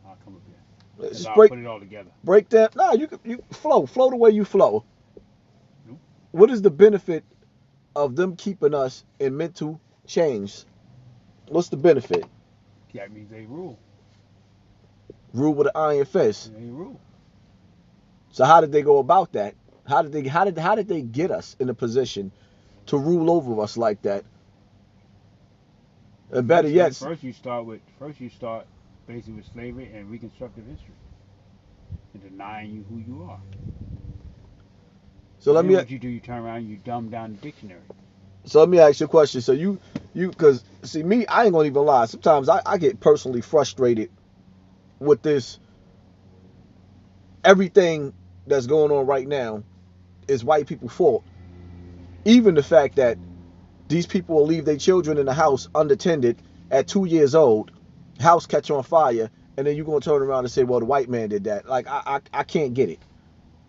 I'll come up here. Cause Just I'll put it all together. break that. Nah, you flow the way you flow. Nope. What is the benefit of them keeping us in mental chains? What's the benefit? That means they rule. Rule with an iron fist. They rule. So how did they go about that? How did they get us in a position to rule over us like that? And better yet, First you start basically with slavery and reconstructive history and denying you who you are. so let Then me what you do, you turn around and you dumb down the dictionary. ask you a question. So you because see me, I ain't gonna even lie. Sometimes I get personally frustrated with this. Everything that's going on right now is white people's fault. Even the fact that these people will leave their children in the house unattended at 2 years old, house catch on fire, and then you're gonna turn around and say, "Well, the white man did that." Like I can't get it.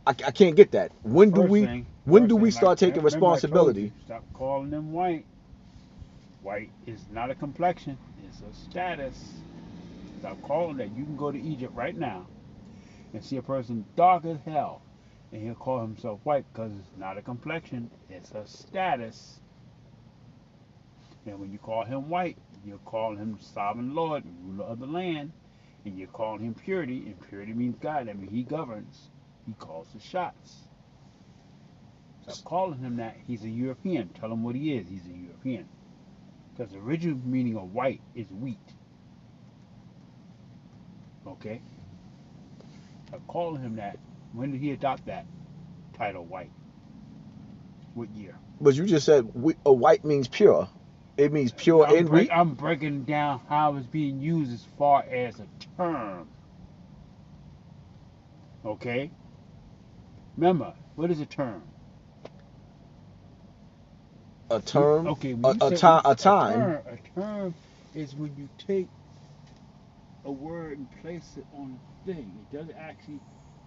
I can't get that. When do we Like start taking remember I told responsibility? you, stop calling them white. White is not a complexion; it's a status. Stop calling that. You can go to Egypt right now and see a person dark as hell, and he'll call himself white because it's not a complexion; it's a status. And when you call him white, you're calling him sovereign lord, ruler of the land, and you're calling him purity, and purity means God. That means he governs. He calls the shots. Stop calling him that. He's a European. Tell him what he is. He's a European. Because the original meaning of white is wheat. Okay? Stop calling him that. When did he adopt that title, white? What year? But you just said a white means pure. It means pure in wheat. I'm breaking down how it's being used as far as a term. Okay? Remember, what is a term? A term, Okay, when you say a time. a term is when you take a word and place it on a thing. It doesn't actually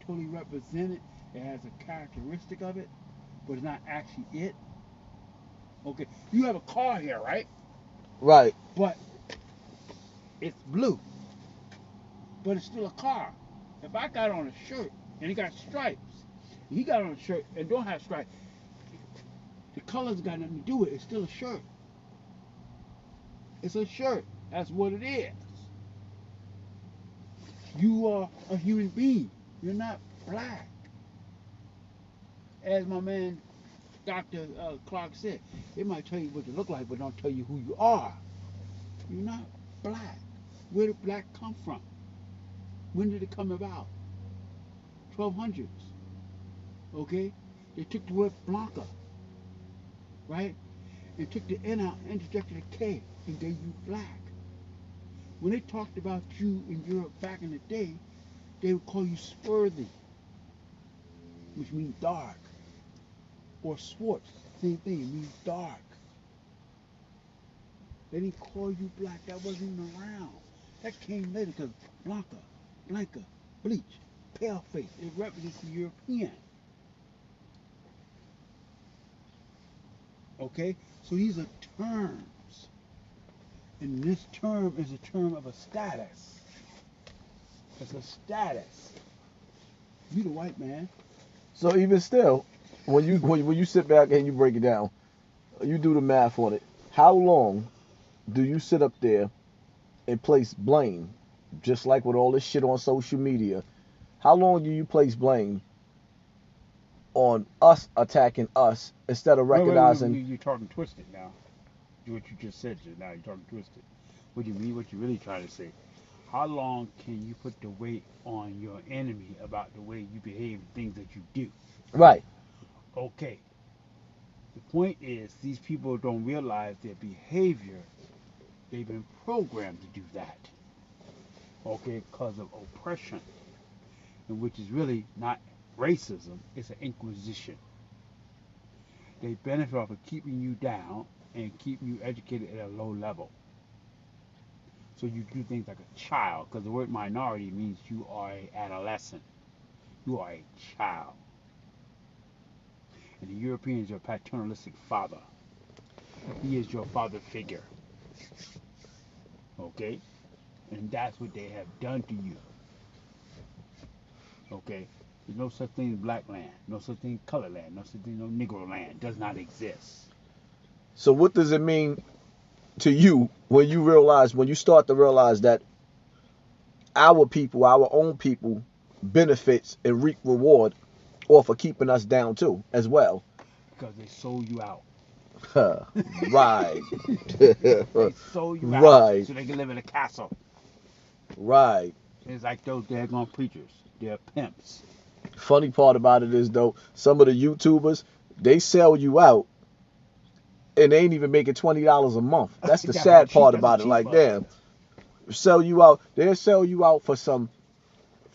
totally represent it. It has a characteristic of it, but it's not actually it. Okay, you have a car here, right? Right. But it's blue, but it's still a car. If I got on a shirt and it got stripes, and he got on a shirt and don't have stripes, the colors got nothing to do with it. It's still a shirt. It's a shirt. That's what it is. You are a human being. You're not black. As my man Dr. Clark said, it might tell you what you look like, but don't tell you who you are. You're not black. Where did black come from? When did it come about? 1200s. Okay? They took the word Blanca, right? And took the N out, interjected a K, and gave you black. When they talked about you in Europe back in the day, they would call you swarthy, which means dark. Or Swartz, same thing, it means dark. They didn't call you black, that wasn't even around. That came later because Blanca, Blanca, bleach, pale face, it represents the European. Okay? So these are terms. And this term is a term of a status. It's a status. You the white man. So even still, when you sit back and you break it down, you do the math on it. How long do you sit up there and place blame, just like with all this shit on social media? How long do you place blame on us attacking us instead of Wait, recognizing? you're talking twisted now. What you just said just now, you're talking twisted. What do you mean? What you really trying to say? How long can you put the weight on your enemy about the way you behave and things that you do? Right. Okay. The point is, these people don't realize their behavior. They've been programmed to do that. Okay, because of oppression, and which is really not racism, it's an inquisition. They benefit off of keeping you down and keeping you educated at a low level. So you do things like a child, because the word minority means you are a adolescent. You are a child. And the European is your paternalistic father. He is your father figure. Okay? And that's what they have done to you. Okay? There's no such thing as black land, no such thing as color land, no such thing as no Negro land. It does not exist. So what does it mean to you when you start to realize that our people, our own people, benefits and reap reward off of keeping us down too, as well? Because they sold you out. Right. They sold you out Right. so they can live in a castle. Right. It's like those daggone preachers. They're pimps. Funny part about it is though, some of the YouTubers, they sell you out and they ain't even making $20 a month. That's the sad part about it. Like, damn, sell you out. They'll sell you out for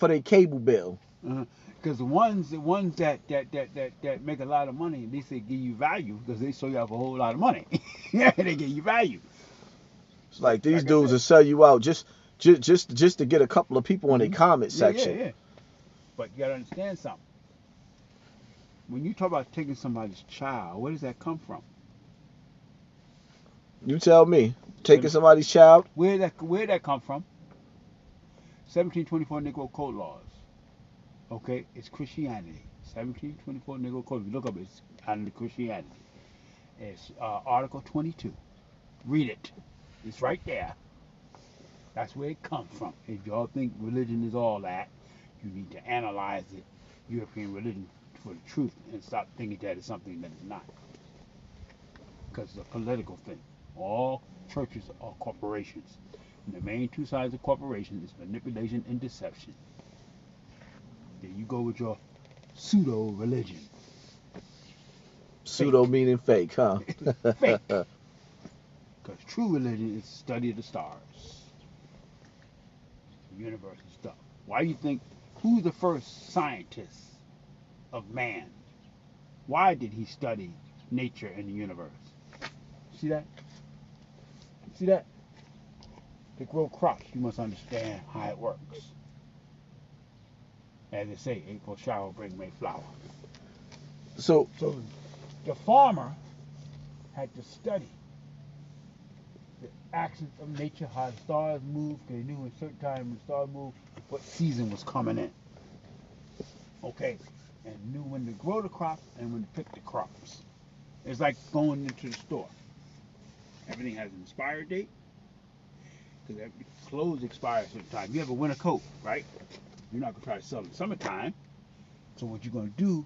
their cable bill. Because the ones that make a lot of money, at least they give you value because they sell you out for a whole lot of money. Yeah, they give you value. It's like these dudes will sell you out just to get a couple of people in their comment section. Yeah. But you gotta understand something. When you talk about taking somebody's child, where does that come from? You tell me. Taking somebody's child? Where that come from? 1724 Negro Code laws. Okay, it's Christianity. 1724 Negro Code. If you look up, it's under Christianity. It's Article 22. Read it. It's right there. That's where it comes from. If y'all think religion is all that, you need to analyze it, European religion, for the truth, and stop thinking that it's something that it's not. Because it's a political thing. All churches are corporations. And the main two sides of corporations is manipulation and deception. There you go with your pseudo religion. Pseudo meaning fake, huh? Fake. Because true religion is the study of the stars, the universe and stuff. Why do you think, who's the first scientist of man? Why did he study nature and the universe? See that? See that? To grow crops, you must understand how it works. As they say, April shower bring May flower. So the farmer had to study the actions of nature, how the stars move, because he knew at a certain time when the stars move, what season was coming in. Okay? And knew when to grow the crops and when to pick the crops. It's like going into the store. Everything has an expiry date, because clothes expire at a certain time. You have a winter coat, right? You're not going to try to sell it in the summertime. So what you're going to do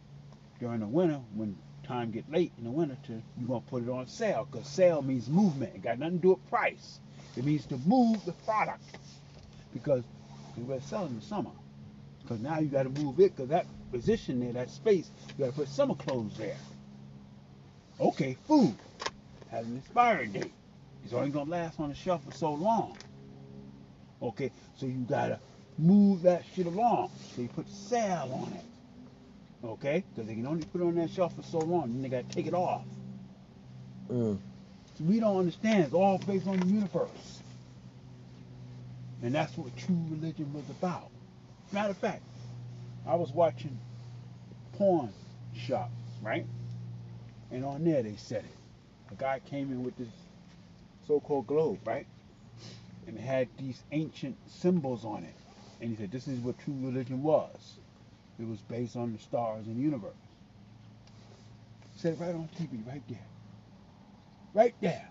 during the winter, when time get late in the winter, you're going to put it on sale, because sale means movement. It got nothing to do with price. It means to move the product, because you better sell it in the summer. Because now you got to move it, because that position there, that space, you got to put summer clothes there. Okay, food has an expiry date. It's only going to last on the shelf for so long. Okay, so you got to move that shit along. So you put sale on it. Okay? Because they can only put it on that shelf for so long, then they got to take it off. So we don't understand. It's all based on the universe. And that's what true religion was about. Matter of fact, I was watching Porn Shop, right? And on there they said it. A guy came in with this so-called globe, right? And it had these ancient symbols on it. And he said, this is what true religion was. It was based on the stars and the universe. He said it right on TV, right there. Right there.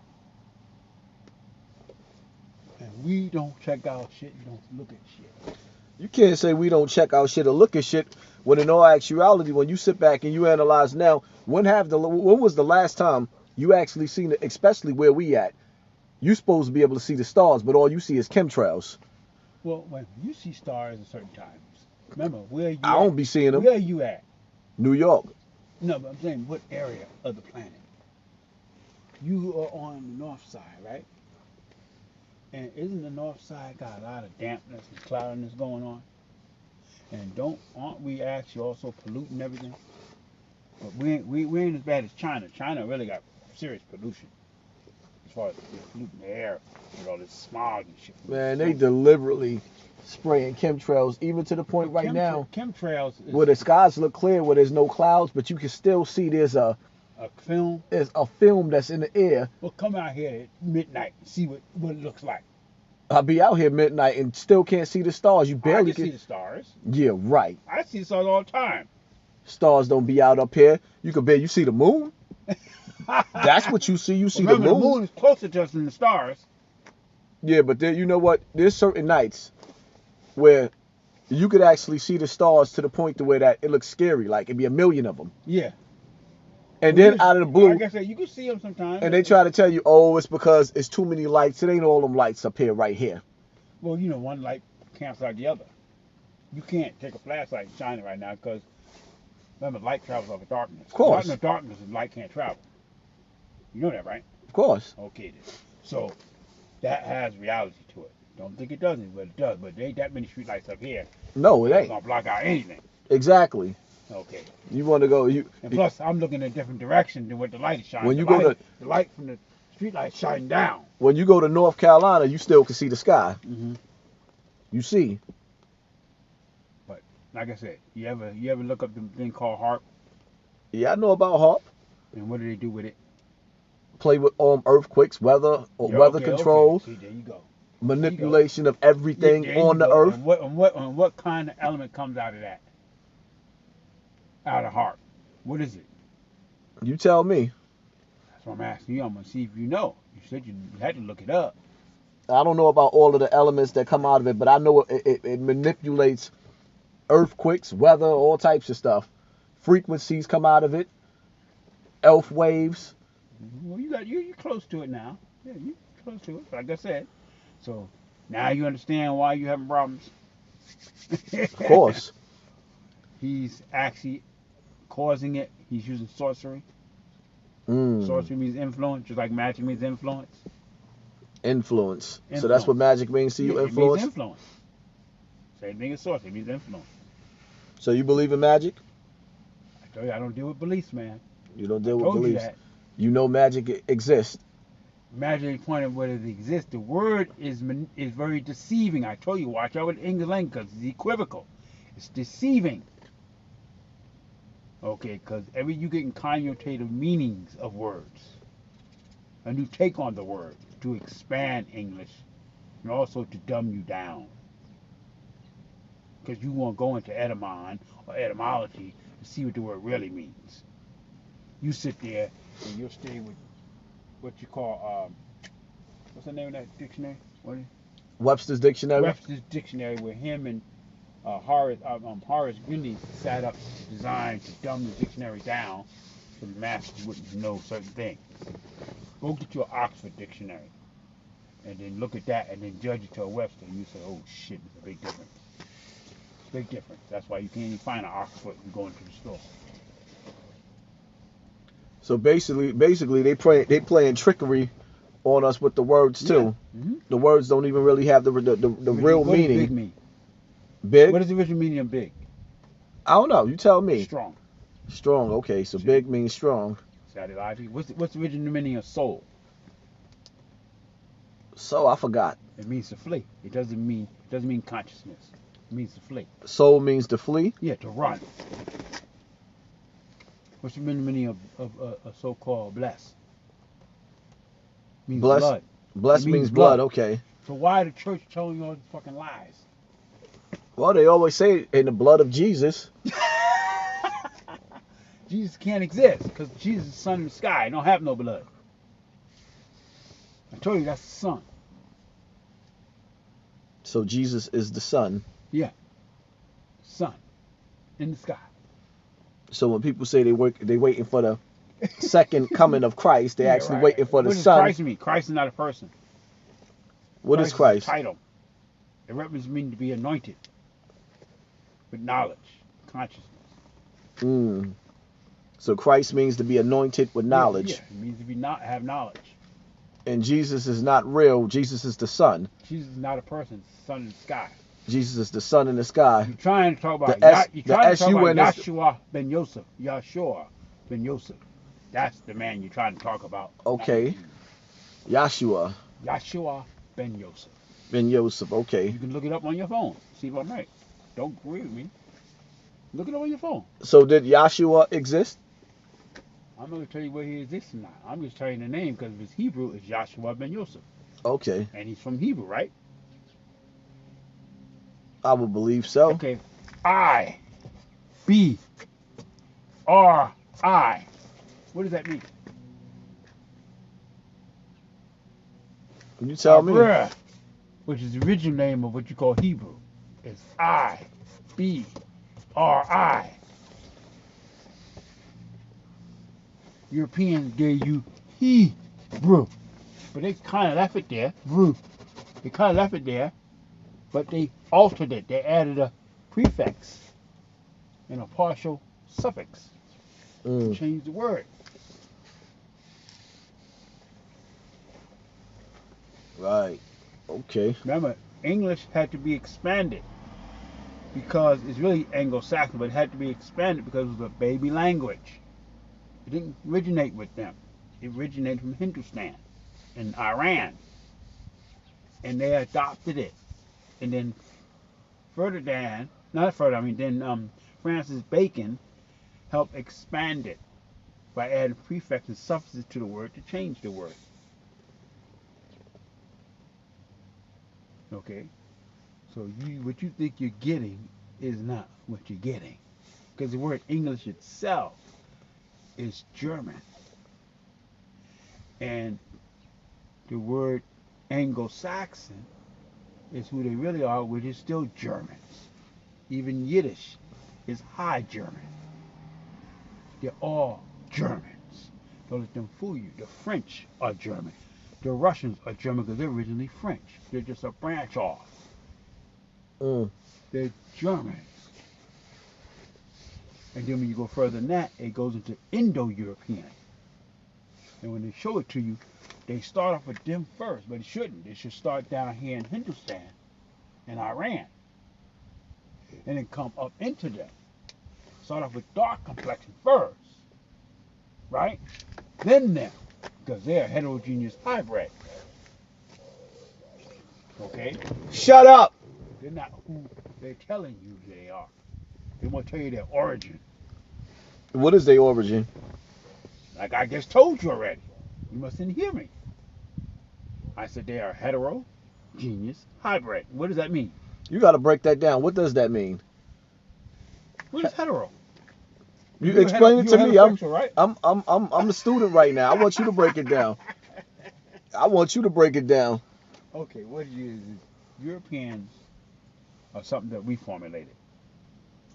And we don't check out shit and don't look at shit. You can't say we don't check out shit or look at shit when in all actuality, when you sit back and you analyze now, when was the last time you actually seen it, especially where we at? You supposed to be able to see the stars, but all you see is chemtrails. Well, when you see stars at certain times, remember, where you I don't be seeing them. Where are you at? New York. No, but I'm saying what area of the planet? You are on the north side, right? And isn't the north side got a lot of dampness and cloudiness going on? And aren't we actually also polluting everything? But we ain't as bad as China. China really got serious pollution as far as polluting the air with all this smog and shit. Man, they deliberately spraying chemtrails, even to the point right now chemtrails where the skies look clear, where there's no clouds, but you can still see there's a film. There's a film that's in the air. Well, come out here at midnight and see what it looks like. I'll be out here midnight and still can't see the stars. You I barely can see can. the stars. Yeah, right. I see the stars all the time. Stars don't be out up here. You can barely. You see the moon. That's what you see. You see Remember, the moon. is closer to us than the stars. Yeah, but then you know what? There's certain nights where you could actually see the stars to the point to where that it looks scary. Like it'd be a million of them. Yeah. And then out of the blue, like I said, you can see them sometimes. and they try to tell you, oh, it's because it's too many lights. It ain't all them lights up here, right here. Well, you know, one light cancels out the other. You can't take a flashlight and shine it right now because, remember, light travels over darkness. Of course. Not in the darkness, the light can't travel. You know that, right? Of course. Okay, then. So, that has reality to it. Don't think it doesn't, but it does. But there ain't that many street lights up here. No, it It's ain't. going to block out anything. Exactly. Okay. You want to go. And plus, I'm looking in a different direction than what the light is shining. When you go to the light from the street light shining down. when you go to North Carolina, you still can see the sky. Mm-hmm. You see. But like I said, you ever look up the thing called HARP? Yeah, I know about HARP. And what do they do with it? Play with earthquakes, weather, or Yeah, weather okay, controls, okay. See, there you go. manipulation of everything There you on the go. earth. And what kind of element comes out of that? Out of HARP. What is it? You tell me. That's what I'm asking you. I'm gonna see if you know. You said you had to look it up. I don't know about all of the elements that come out of it, but I know it manipulates earthquakes, weather, all types of stuff. Frequencies come out of it. Elf waves. Well, you're close to it now. Yeah, you're close to it. Like I said. So now you understand why you're having problems. Of course. He's actually causing it. He's using sorcery. Mm. Sorcery means influence, just like magic means influence. Influence. So that's what magic means to you, Yeah, influence? It means influence. Same thing as sorcery. It means influence. So you believe in magic? I told you I don't deal with beliefs, man. You don't deal with Told you beliefs. that. You know magic exists. Magic pointed whether it exists. The word is very deceiving. I told you, watch out with English language because it's equivocal. It's deceiving. Okay, because you getting connotative meanings of words. A new take on the word to expand English and also to dumb you down. Because you won't go into etymon or etymology to see what the word really means. You sit there and you'll stay with what you call, what's the name of that dictionary? Webster's Dictionary? Webster's Dictionary, where him and Horace Greeley sat up designed to dumb the dictionary down so the masses wouldn't know certain things. Go get your Oxford Dictionary and then look at that and then judge it to a Webster and you say, oh shit, there's a big difference. Big difference. That's why you can't even find an Oxford when you go into the store. So basically they playing trickery on us with the words too. Yeah. Mm-hmm. The words don't even really have the real What meaning. does big mean? Big? What is the original meaning of big? I don't know. You tell me. Strong. Strong. Okay, so big means strong. Is that logic? What's the original meaning of soul? So I forgot. It means to flee. It doesn't mean consciousness. It means to flee. Soul means to flee. Yeah, to run. What's the meaning of a so-called bless? Means Bless. blood. Bless It means blood. Okay. So why the church telling you all these fucking lies? Well, they always say in the blood of Jesus. Jesus can't exist because Jesus is the sun in the sky. It don't have no blood. I told you that's the sun. So Jesus is the sun. Yeah. Sun in the sky. So when people say they waiting for the second coming of Christ, they Yeah, actually right. waiting for the What does sun. Christ mean? Christ is not a person. What is Christ? Is a title. It represents mean to be anointed with knowledge, consciousness. Mm. So Christ means to be anointed with knowledge. Yeah, it means to be have knowledge. And Jesus is not real. Jesus is the sun. Jesus is not a person. It's the sun in the sky. Jesus is the sun in the sky. You're trying to talk about Yeshua Yahshua ben Yosef. That's the man you're trying to talk about. Okay. Yahshua Yahshua ben Yosef. ben Yosef. Okay. You can look it up on your phone. See if I'm right. Don't agree with me. Look it up on your phone. So did Yahshua exist? I'm not going to tell you where he exists or not. I'm just telling you the name because if it's Hebrew, it's Yahshua ben Yosef. Okay. And he's from Hebrew, right? I would believe so. Okay, I, B, R, I. What does that mean? You tell me. Abra, which is the original name of what you call Hebrew, is I, B, R, I. Europeans gave you Hebrew, but they kind of left it there. They kind of left it there, but they altered it. They added a prefix and a partial suffix to change the word. Right. Okay. Remember, English had to be expanded because it's really Anglo-Saxon, but it had to be expanded because it was a baby language. It didn't originate with them. It originated from Hindustan and Iran, and they adopted it. And then further down, not further, I mean, then Francis Bacon helped expand it by adding prefixes and suffixes to the word to change the word. Okay? So what you think you're getting is not what you're getting. Because the word English itself is German. And the word Anglo-Saxon is who they really are, which is still Germans. Even Yiddish is High German. They're all Germans. Don't let them fool you. The French are German. The Russians are German because they're originally French. They're just a branch off. They're Germans. And then when you go further than that, it goes into Indo-European. And when they show it to you, they start off with them first, but it shouldn't. It should start down here in Hindustan and Iran. And then come up into them. Start off with dark complexion first. Right? Then them. Because they're a heterogeneous hybrid. Okay? Shut up. They're not who they're telling you they are. They won't tell you their origin. What is their origin? Like I just told you already. You mustn't hear me. I said they are heterogeneous hybrid. What does that mean? You got to break that down. What does that mean? What is hetero? You explain it to me. Right? I'm a student right now. I want you to break it down. I want you to break it down. Okay, what it is Europeans are something that we formulated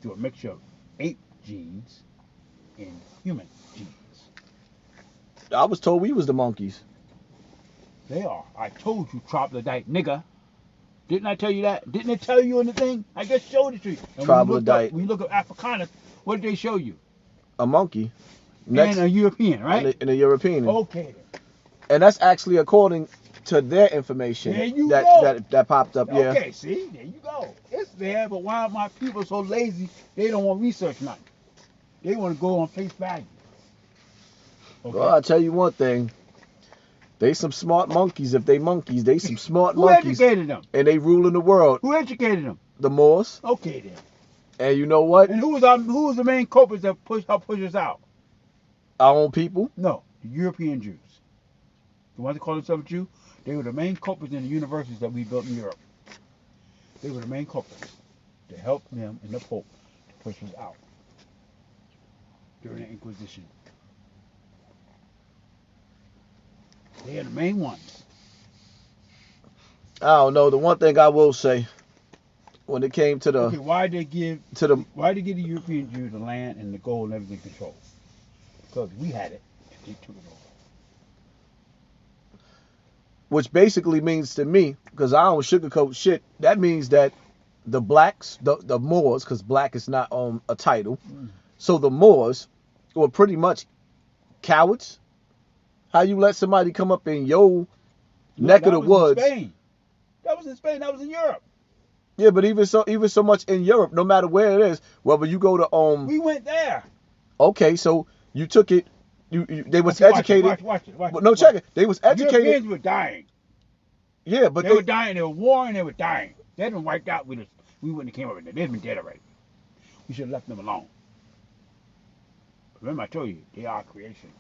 through a mixture of ape genes and human genes. I was told we was the monkeys. They are. I told you, troglodyte nigga. Didn't I tell you that? Didn't it tell you anything? I just showed it to you. And Troglodyte. When you look up Africanus, what did they show you? A monkey. Next, and a European, right? And a European. Okay. And that's actually according to their information that popped up. Yeah. Okay, see, there you go. It's there, but why are my people so lazy? They don't want to research nothing. They want to go on face value. Okay. Well, I'll tell you one thing. They some smart monkeys. If they monkeys, they some smart monkeys. Who educated them? And they ruling the world. Who educated them? The Moors. Okay then. And you know what? And who was the main culprits that push us out? Our own people? No, the European Jews. The ones that call themselves Jew, they were the main culprits in the universities that we built in Europe. They were the main culprits to help them and the Pope to push us out during the Inquisition. They are the main ones. I don't know. The one thing I will say, when it came to the okay, why did they give the European Jews the land and the gold and everything control? Because we had it and they took it over. Which basically means to me, because I don't sugarcoat shit, that means that the blacks, the Moors, because black is not a title, so the Moors were pretty much cowards. How you let somebody come up in your neck of the woods? Spain. That was in Spain. That was in Europe. Yeah, but even so much in Europe, no matter where it is, whether you go to we went there. Okay, so you took it. They was educated. Watch it. No, check it. They was educated. Europeans were dying. Yeah, but they were dying. They were warring. They were dying. They had been wiped out with us. We wouldn't have came over there. They'd been dead already. We should have left them alone. Remember, I told you they are creation.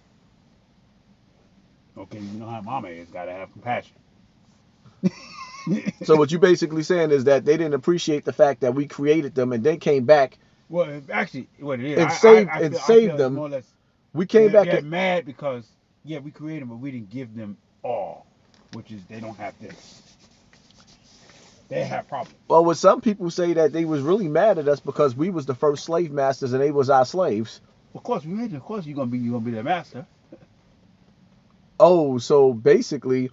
Okay, you know how Mama is. Gotta have compassion. So what you basically saying is that they didn't appreciate the fact that we created them and then came back Well, actually, what it is, and I saved feel it's them. more or less We came back they're and mad because yeah, we created them, but we didn't give them all, which is they don't have this. They have problems. well, with some people say that they was really mad at us because we was the first slave masters and they was our slaves. Of course, we made it. Of course, you're gonna be their master. Oh, so basically,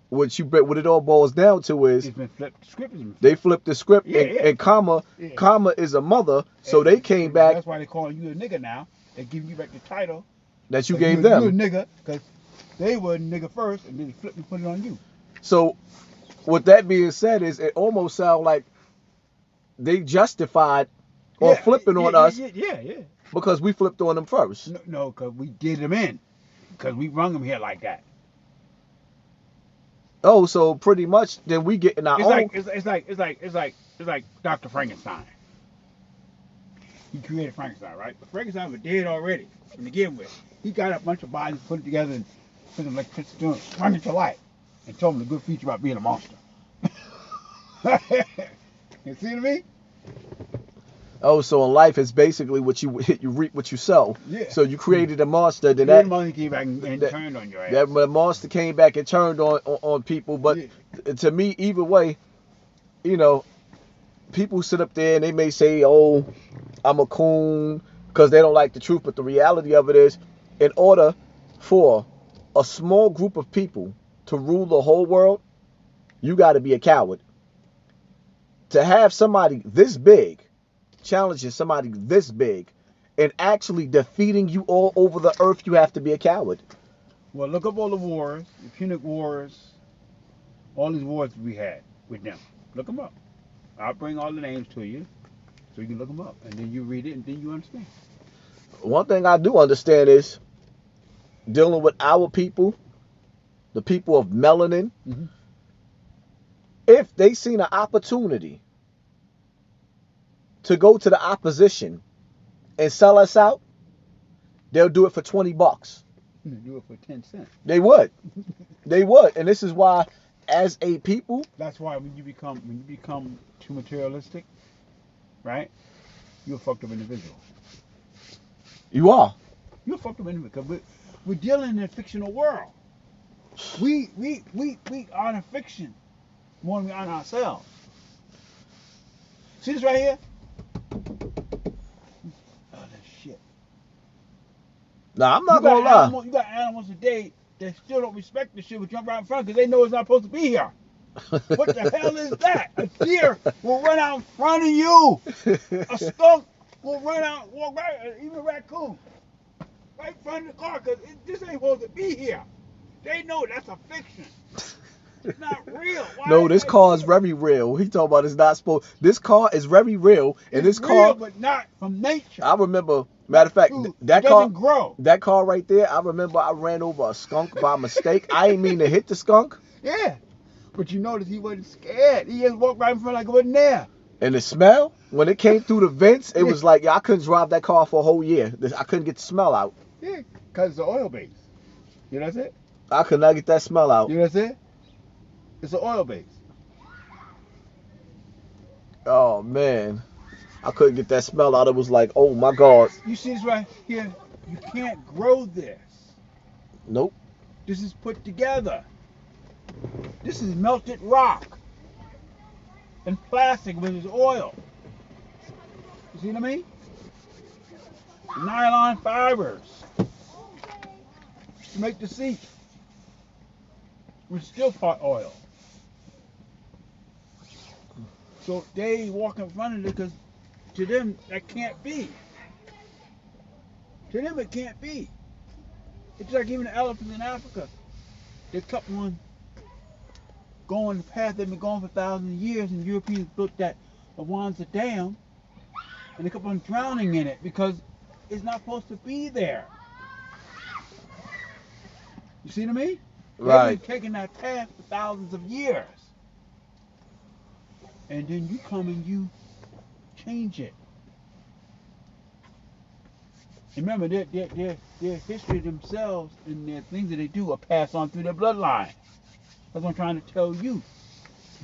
what it all boils down to is It's been flipped. The script has been flipped. they flipped the script Yeah, yeah. and comma Yeah. comma is a mother, so And they came back That's why they calling you a nigga now. They give you back the title. that you Like, gave you a them. nigga because they were a nigga first, and then they flipped and put it on you. So with that being said, is it almost sound like they justified or flipping on us Yeah. because we flipped on them first. No, because we did them in. Because we rung them here like that. Oh, so pretty much then we getting our own. It's like Dr. Frankenstein. He created Frankenstein, right? But Frankenstein was dead already to begin with. He got a bunch of bodies, put it together, and put them like doing, sprung it to life, and told him the good feature about being a monster. You see what I mean? Oh, so in life it's basically what you reap what you sow. Yeah. So you created a monster, then That that money came back and turned on your ass. that monster came back and turned on people. But Yeah. to me, either way, you know, people sit up there and they may say, "Oh, I'm a coon," because they don't like the truth. But the reality of it is, in order for a small group of people to rule the whole world, you got to be a coward. To have somebody this big challenging somebody this big and actually defeating you all over the earth, you have to be a coward. Well, look up all the wars, the Punic Wars, all these wars we had with them. Look them up. I'll bring all the names to you so you can look them up. And then you read it and then you understand. One thing I do understand is dealing with our people, the people of melanin, Mhm. if they seen an opportunity to go to the opposition and sell us out, they'll do it for $20. Do it for 10 cents. They would. They would. And this is why, as a people, That's why when you become too materialistic, right? You're a fucked up individual. you are. You're a fucked up individual because we're dealing in a fictional world. We are in a fiction more than we are in ourselves. See this right here? Oh, that shit. Now, I'm not going to lie. You got animals today that still don't respect the shit but jump right in front because they know it's not supposed to be here. What the hell is that? A deer will run out in front of you. A skunk will run out, walk right, even a raccoon, right in front of the car because this ain't supposed to be here. They know that's a fiction. It's not real. Why No, is this that car is real? very real. He talking about it's not supposed. This car is very real, and It's this real, car. but not from nature. I remember. Matter of fact, True. that It car. doesn't grow. That car right there. I remember I ran over a skunk by mistake. I ain't mean to hit the skunk, Yeah. But you notice he wasn't scared. He just walked right in front like it wasn't there. and the smell when it came through the vents, it was like I couldn't drive that car for a whole year. I couldn't get the smell out. Yeah, because it's an oil base. You know what I'm saying? I could not get that smell out. You know what I'm saying? It's an oil base. Oh man, I couldn't get that smell out. It was like, oh my god. You see this right here? You can't grow this. Nope. This is put together. This is melted rock and plastic with its oil. You see what I mean? Nylon fibers to make the seat with still pot oil. So they walk in front of it because to them that can't be. To them it can't be. It's like even the elephants in Africa. They kept on going the path they've been going for thousands of years, and Europeans built that Awanza Dam, and they kept on drowning in it because it's not supposed to be there. You see what I mean? Right. They've been taking that path for thousands of years. And then you come and you change it. And remember, their history themselves and their things that they do are passed on through their bloodline. That's what I'm trying to tell you.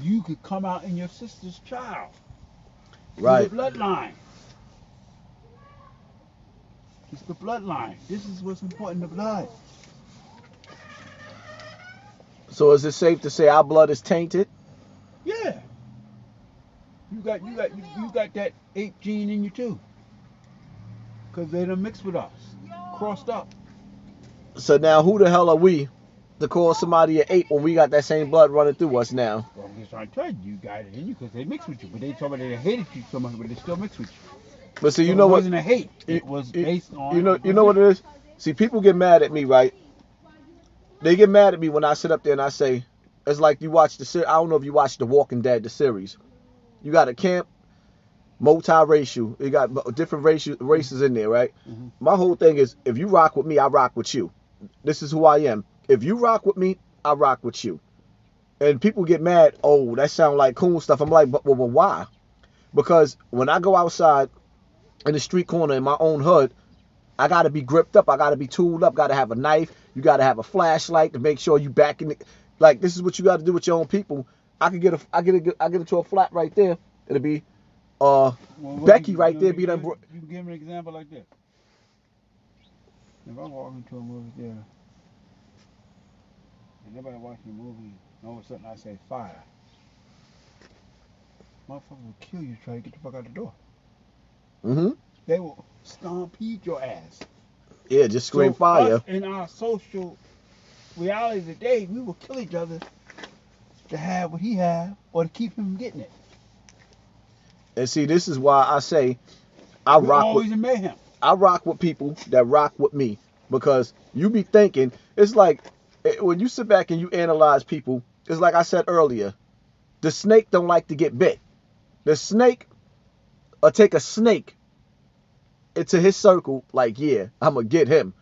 you could come out in your sister's child. Right. The bloodline. It's the bloodline. This is what's important, the blood. So is it safe to say our blood is tainted? Yeah. You got that ape gene in you too. Cause they done mixed with us. Crossed up. So now who the hell are we to call somebody an ape when we got that same blood running through us now? Well, I'm just trying to tell you, you got it in you because they mixed with you. But they told me they hated you so much, but they still mixed with you. But see, So you know it what? wasn't a hate. It was based on. You know what it is? See, people get mad at me, right? They get mad at me when I sit up there and I say, it's like you watch the series. I don't know if you watch The Walking Dead, the series. You got a camp, multiracial. You got different races in there, right? Mm-hmm. My whole thing is, if you rock with me, I rock with you. This is who I am. If you rock with me, I rock with you. And people get mad. Oh, that sound like cool stuff. I'm like, but why? Because when I go outside in the street corner in my own hood, I gotta be gripped up. I gotta be tooled up. Gotta have a knife. You gotta have a flashlight to make sure you back in. Like this is what you gotta do with your own people. I get into a flat right there. It'll be Becky right there. Be done. You can give me an example like this. If I walk into a movie theater and everybody watching the movie, and all of a sudden I say fire, motherfucker will kill you trying to get the fuck out the door. Mm-hmm. They will stampede your ass. Yeah, just scream So fire. us in our social reality today, we will kill each other to have what he have or to keep him from getting it. And see, this is why I say We're always in mayhem. I rock with people that rock with me, because you be thinking, it's like when you sit back and you analyze people, it's like I said earlier, the snake don't like to get bit. The snake, or take a snake into his circle, like, yeah, I'm going to get him.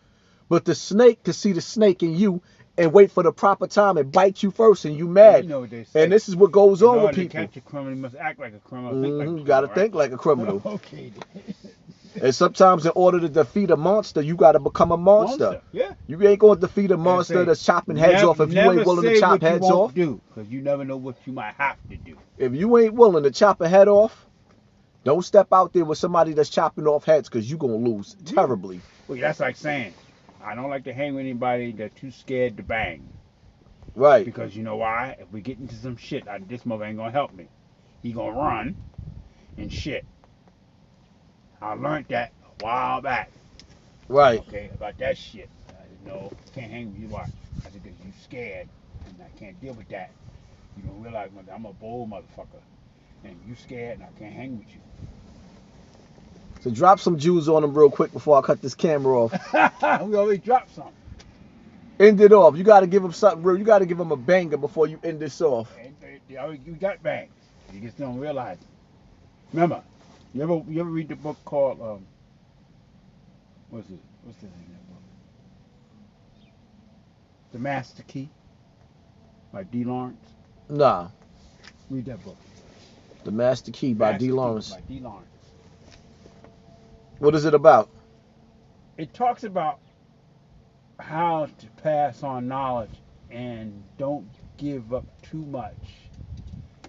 But the snake can see the snake in you and wait for the proper time and bite you first, and you mad. You know what they say. And this is what goes on with people. To catch a criminal, you must act like a criminal. Think like a criminal, You got to right? think like a criminal. Okay. And sometimes in order to defeat a monster, you got to become a monster. Yeah. You ain't going to defeat a monster that's chopping heads off if you ain't willing to chop heads off. Because you never know what you might have to do. If you ain't willing to chop a head off, don't step out there with somebody that's chopping off heads, because you're going to lose terribly. Well, that's like saying, I don't like to hang with anybody that's too scared to bang. Right. Because you know why? If we get into some shit, this mother ain't going to help me. He going to run and shit. I learned that a while back. Right. Okay, about that shit. I didn't know, can't hang with you. Why? I said, because you scared, and I can't deal with that. You don't realize, I'm a bold motherfucker, and you scared, and I can't hang with you. So drop some Jews on them real quick before I cut this camera off. We already dropped something. End it off. You got to give them something real. You got to give them a banger before you end this off. You got bangs. You just don't realize it. Remember, you ever read the book called what's the name of that book? The Master Key by D. Lawrence. Nah. Read that book. The Master Key by D. Lawrence. By D. Lawrence. What is it about? It talks about how to pass on knowledge and don't give up too much.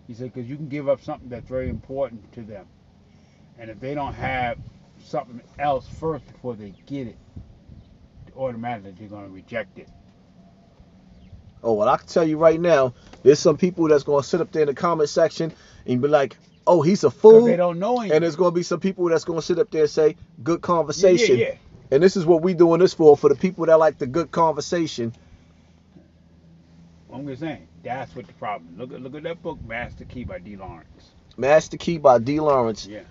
He said, because you can give up something that's very important to them. And if they don't have something else first before they get it, automatically they're going to reject it. Oh, well, I can tell you right now, there's some people that's going to sit up there in the comment section and be like, oh, he's a fool. Because they don't know anything. And there's going to be some people that's going to sit up there and say, good conversation. Yeah. And this is what we doing this for the people that like the good conversation. I'm just saying, that's what the problem is. Look at that book, Master Key by D. Lawrence. Master Key by D. Lawrence. Yeah.